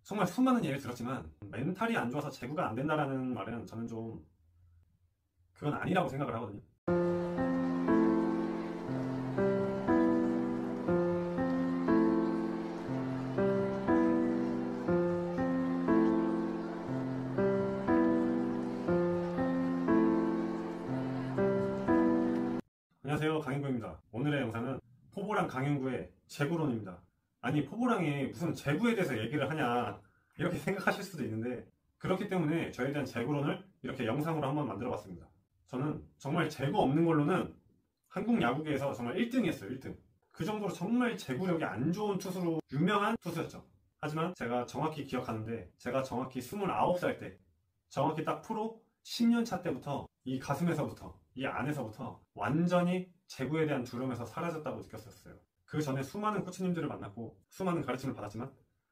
정말 수많은 예를 들었지만 멘탈이 안 좋아서 제구가 안 된다라는 말은 저는 좀 그건 아니라고 생각을 하거든요. 안녕하세요, 강인구입니다. 오늘의 영상은 포보랑 강인구의 제구론입니다. 아니, 포보랑이 무슨 제구에 대해서 얘기를 하냐 이렇게 생각하실 수도 있는데, 그렇기 때문에 저에 대한 제구론을 이렇게 영상으로 한번 만들어 봤습니다. 저는 정말 제구 없는 걸로는 한국 야구계에서 정말 1등이었어요. 1등. 그 정도로 정말 제구력이 안 좋은 투수로 유명한 투수였죠. 하지만 제가 정확히 기억하는데, 제가 정확히 29살 때, 정확히 딱 프로 10년 차 때부터 이 가슴에서부터, 이 안에서부터 완전히 제구에 대한 두려움에서 사라졌다고 느꼈었어요. 그 전에 수많은 코치님들을 만났고 수많은 가르침을 받았지만,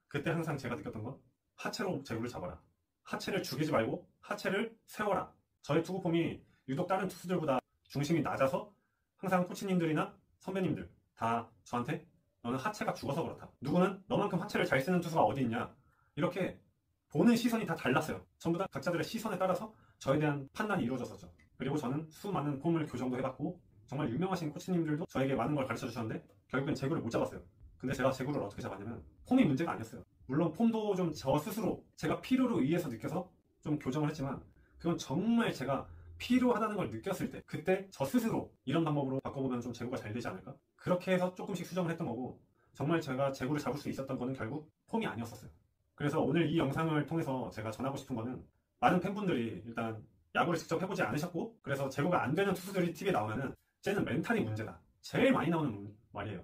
그때 항상 제가 느꼈던 건 하체로 제구를 잡아라. 하체를 죽이지 말고 하체를 세워라. 저의 투구폼이 유독 다른 투수들보다 중심이 낮아서 항상 코치님들이나 선배님들 다 저한테 너는 하체가 죽어서 그렇다. 누구는 너만큼 하체를 잘 쓰는 투수가 어디 있냐. 이렇게 보는 시선이 다 달랐어요. 전부 다 각자들의 시선에 따라서 저에 대한 판단이 이루어졌었죠. 그리고 저는 수많은 폼을 교정도 해봤고 정말 유명하신 코치님들도 저에게 많은 걸 가르쳐 주셨는데 결국엔 제구를 못 잡았어요. 근데 제가 제구를 어떻게 잡았냐면, 폼이 문제가 아니었어요. 물론 폼도 좀 저 스스로 제가 필요로 의해서 느껴서 좀 교정을 했지만, 그건 정말 제가 필요하다는 걸 느꼈을 때, 그때 저 스스로 이런 방법으로 바꿔보면 좀 제구가 잘 되지 않을까? 그렇게 해서 조금씩 수정을 했던 거고, 정말 제가 제구를 잡을 수 있었던 거는 결국 폼이 아니었었어요. 그래서 오늘 이 영상을 통해서 제가 전하고 싶은 거는, 많은 팬분들이 일단 야구를 직접 해보지 않으셨고 그래서 제구가 안 되는 투수들이 TV에 나오면은 쟤는 멘탈이 문제다. 제일 많이 나오는 말이에요.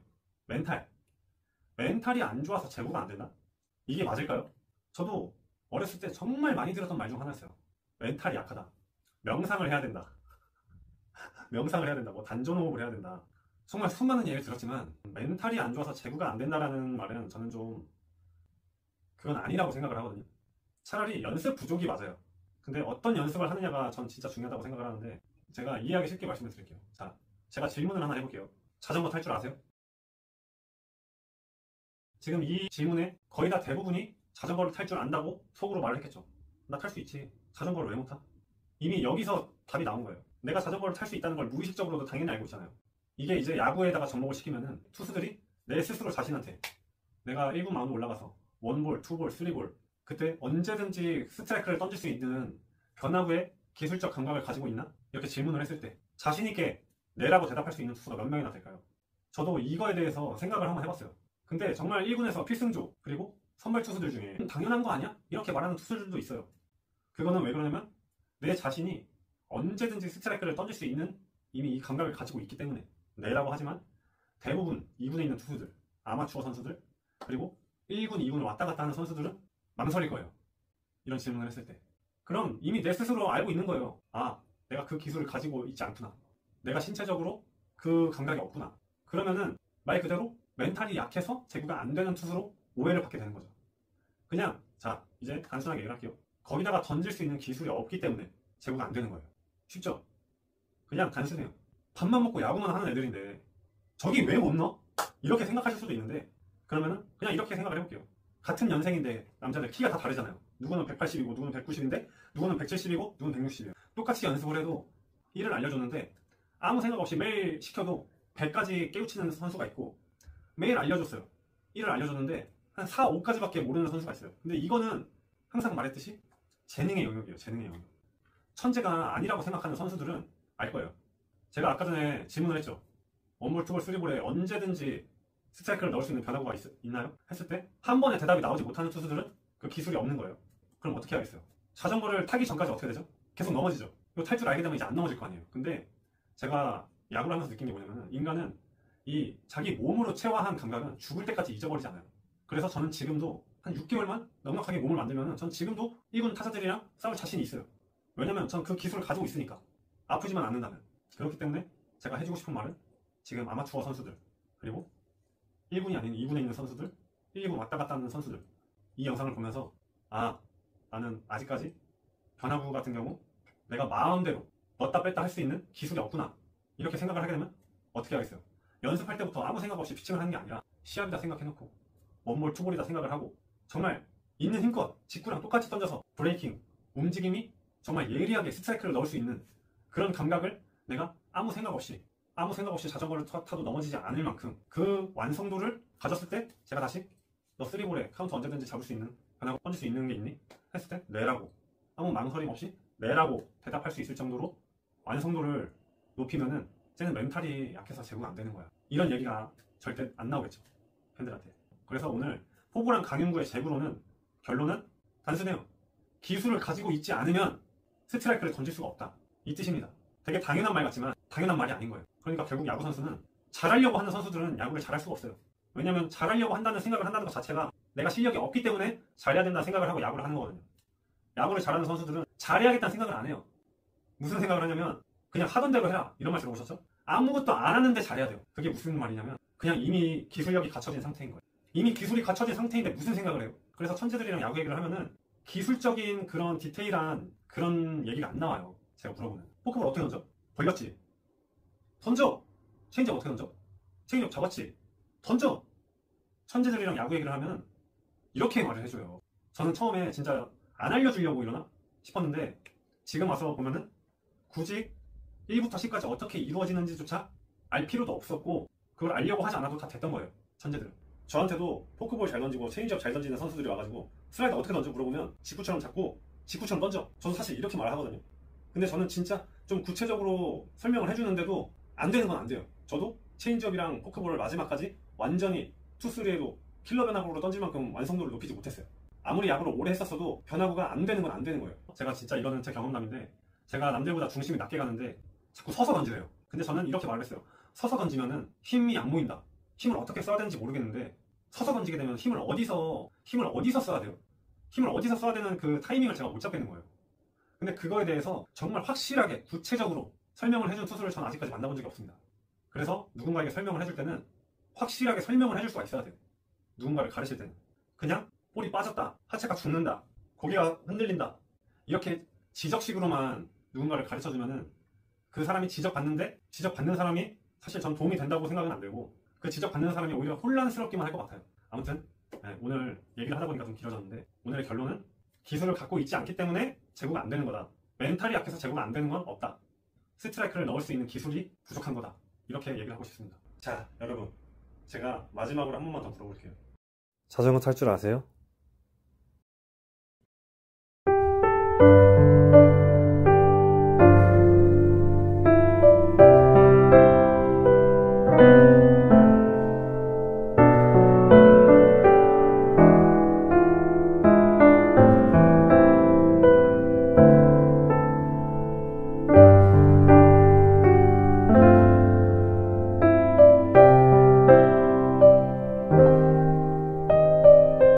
멘탈이 안 좋아서 제구가 안 된다? 이게 맞을까요? 저도 어렸을 때 정말 많이 들었던 말 중 하나였어요. 멘탈이 약하다. 명상을 해야 된다. 명상을 해야 된다. 뭐 단전호흡을 해야 된다. 정말 수많은 예를 들었지만 멘탈이 안 좋아서 제구가 안 된다라는 말은 저는 좀 그건 아니라고 생각을 하거든요. 차라리 연습 부족이 맞아요. 근데 어떤 연습을 하느냐가 전 진짜 중요하다고 생각을 하는데, 제가 이해하기 쉽게 말씀을 드릴게요. 자, 제가 질문을 하나 해볼게요. 자전거 탈 줄 아세요? 지금 이 질문에 거의 다 대부분이 자전거를 탈 줄 안다고 속으로 말을 했겠죠. 나 탈 수 있지. 자전거를 왜 못 타? 이미 여기서 답이 나온 거예요. 내가 자전거를 탈 수 있다는 걸 무의식적으로도 당연히 알고 있잖아요. 이게 이제 야구에다가 접목을 시키면은 투수들이 내 스스로 자신한테, 내가 1군 마운드 올라가서 원볼, 투볼, 쓰리볼, 그때 언제든지 스트라이크를 던질 수 있는 변화구의 기술적 감각을 가지고 있나? 이렇게 질문을 했을 때 자신있게 네라고 대답할 수 있는 투수가 몇 명이나 될까요? 저도 이거에 대해서 생각을 한번 해봤어요. 근데 정말 1군에서 필승조 그리고 선발 투수들 중에 당연한 거 아니야? 이렇게 말하는 투수들도 있어요. 그거는 왜 그러냐면 내 자신이 언제든지 스트라이크를 던질 수 있는 이미 이 감각을 가지고 있기 때문에. 네라고 하지만 대부분 2군에 있는 투수들, 아마추어 선수들, 그리고 1군, 2군을 왔다 갔다 하는 선수들은 망설일 거예요. 이런 질문을 했을 때. 그럼 이미 내 스스로 알고 있는 거예요. 아, 내가 그 기술을 가지고 있지 않구나. 내가 신체적으로 그 감각이 없구나. 그러면은 말 그대로 멘탈이 약해서 제구가 안 되는 투수로 오해를 받게 되는 거죠. 그냥 자, 이제 단순하게 얘기할게요. 거기다가 던질 수 있는 기술이 없기 때문에 제구가 안 되는 거예요. 쉽죠? 그냥 단순해요. 밥만 먹고 야구만 하는 애들인데 저기 왜 못 넣어? 이렇게 생각하실 수도 있는데, 그러면은 그냥 이렇게 생각을 해볼게요. 같은 연생인데 남자들 키가 다 다르잖아요. 누구는 180이고 누구는 190인데 누구는 170이고 누구는 160이에요. 똑같이 연습을 해도 일을 알려줬는데 아무 생각 없이 매일 시켜도 100까지 깨우치는 선수가 있고, 매일 알려줬어요. 일을 알려줬는데 한 4, 5까지밖에 모르는 선수가 있어요. 근데 이거는 항상 말했듯이 재능의 영역이에요. 재능의 영역. 천재가 아니라고 생각하는 선수들은 알 거예요. 제가 아까 전에 질문을 했죠. 원볼, 투볼, 쓰리볼에 언제든지 스트라이크를 넣을 수 있는 변화구가 있나요? 했을 때 한 번에 대답이 나오지 못하는 투수들은 그 기술이 없는 거예요. 그럼 어떻게 하겠어요? 자전거를 타기 전까지 어떻게 되죠? 계속 넘어지죠. 이거 탈 줄 알게 되면 이제 안 넘어질 거 아니에요. 근데 제가 야구를 하면서 느낀 게 뭐냐면, 인간은 이 자기 몸으로 체화한 감각은 죽을 때까지 잊어버리지 않아요. 그래서 저는 지금도 한 6개월만 넉넉하게 몸을 만들면 전 지금도 1군 타자들이랑 싸울 자신이 있어요. 왜냐면 전 그 기술을 가지고 있으니까. 아프지만 않는다면. 그렇기 때문에 제가 해주고 싶은 말은, 지금 아마추어 선수들, 그리고 1군이 아닌 2군에 있는 선수들, 1, 2군 왔다 갔다 하는 선수들, 이 영상을 보면서 아, 나는 아직까지 변화구 같은 경우 내가 마음대로 넣었다 뺐다 할 수 있는 기술이 없구나, 이렇게 생각을 하게 되면 어떻게 하겠어요? 연습할 때부터 아무 생각 없이 피칭을 하는 게 아니라 시합이다 생각해놓고 원볼 투볼이다 생각을 하고, 정말 있는 힘껏 직구랑 똑같이 던져서 브레이킹, 움직임이 정말 예리하게 스트라이크를 넣을 수 있는 그런 감각을 내가 아무 생각 없이 자전거를 타도 넘어지지 않을 만큼 그 완성도를 가졌을 때 제가 다시 너 3볼에 카운트 언제든지 잡을 수 있는 변화고 던질 수 있는 게 있니? 했을 때 네라고 아무 망설임 없이 네라고 대답할 수 있을 정도로 완성도를 높이면은 쟤는 멘탈이 약해서 제공 안 되는 거야. 이런 얘기가 절대 안 나오겠죠, 팬들한테. 그래서 오늘 포구랑 강윤구의 제구로는 결론은 단순해요. 기술을 가지고 있지 않으면 스트라이크를 던질 수가 없다, 이 뜻입니다. 되게 당연한 말 같지만 당연한 말이 아닌 거예요. 그러니까 결국 야구 선수는 잘하려고 하는 선수들은 야구를 잘할 수가 없어요. 왜냐면 잘하려고 한다는 생각을 한다는 것 자체가 내가 실력이 없기 때문에 잘해야 된다는 생각을 하고 야구를 하는 거거든요. 야구를 잘하는 선수들은 잘해야겠다는 생각을 안 해요. 무슨 생각을 하냐면 그냥 하던 대로 해라, 이런 말 들어보셨죠? 아무것도 안 하는데 잘해야 돼요. 그게 무슨 말이냐면 그냥 이미 기술력이 갖춰진 상태인 거예요. 이미 기술이 갖춰진 상태인데 무슨 생각을 해요? 그래서 천재들이랑 야구 얘기를 하면은 기술적인 그런 디테일한 그런 얘기가 안 나와요. 제가 물어보면 포크볼 어떻게 던져? 벌렸지? 던져! 체인지업 어떻게 던져? 체인지업 잡았지? 던져! 천재들이랑 야구 얘기를 하면 이렇게 말을 해줘요. 저는 처음에 진짜 안 알려주려고 이러나 싶었는데 지금 와서 보면은 굳이 1부터 10까지 어떻게 이루어지는지조차 알 필요도 없었고 그걸 알려고 하지 않아도 다 됐던 거예요, 천재들은. 저한테도 포크볼 잘 던지고 체인지업 잘 던지는 선수들이 와가지고 슬라이더 어떻게 던져 물어보면 직구처럼 잡고 직구처럼 던져. 저도 사실 이렇게 말하거든요. 근데 저는 진짜 좀 구체적으로 설명을 해주는데도 안 되는 건 안 돼요. 저도 체인지업이랑 포크볼을 마지막까지 완전히 투3에도 킬러 변화구로 던질 만큼 완성도를 높이지 못했어요. 아무리 야구를 오래 했었어도 변화구가 안 되는 건 안 되는 거예요. 제가 진짜 이거는 제 경험담인데 제가 남들보다 중심이 낮게 가는데 자꾸 서서 던지래요. 근데 저는 이렇게 말을 했어요. 서서 던지면은 힘이 안 모인다. 힘을 어떻게 써야 되는지 모르겠는데 서서 던지게 되면 힘을 어디서 써야 돼요? 힘을 어디서 써야 되는 그 타이밍을 제가 못 잡겠는 거예요. 근데 그거에 대해서 정말 확실하게 구체적으로 설명을 해준 투수를 저는 아직까지 만나본 적이 없습니다. 그래서 누군가에게 설명을 해줄 때는 확실하게 설명을 해줄 수가 있어야 돼요. 누군가를 가르칠 때는 그냥 볼이 빠졌다, 하체가 죽는다, 고개가 흔들린다 이렇게 지적식으로만 누군가를 가르쳐주면은 그 사람이 지적받는데 지적받는 사람이 사실 전 도움이 된다고 생각은 안 되고 그 지적받는 사람이 오히려 혼란스럽기만 할 것 같아요. 아무튼 오늘 얘기를 하다 보니까 좀 길어졌는데 오늘의 결론은 기술을 갖고 있지 않기 때문에 제구가 안 되는 거다. 멘탈이 약해서 제구가 안 되는 건 없다. 스트라이크를 넣을 수 있는 기술이 부족한 거다. 이렇게 얘기를 하고 싶습니다. 자, 여러분 제가 마지막으로 한 번만 더 물어볼게요. 자전거 탈 줄 아세요?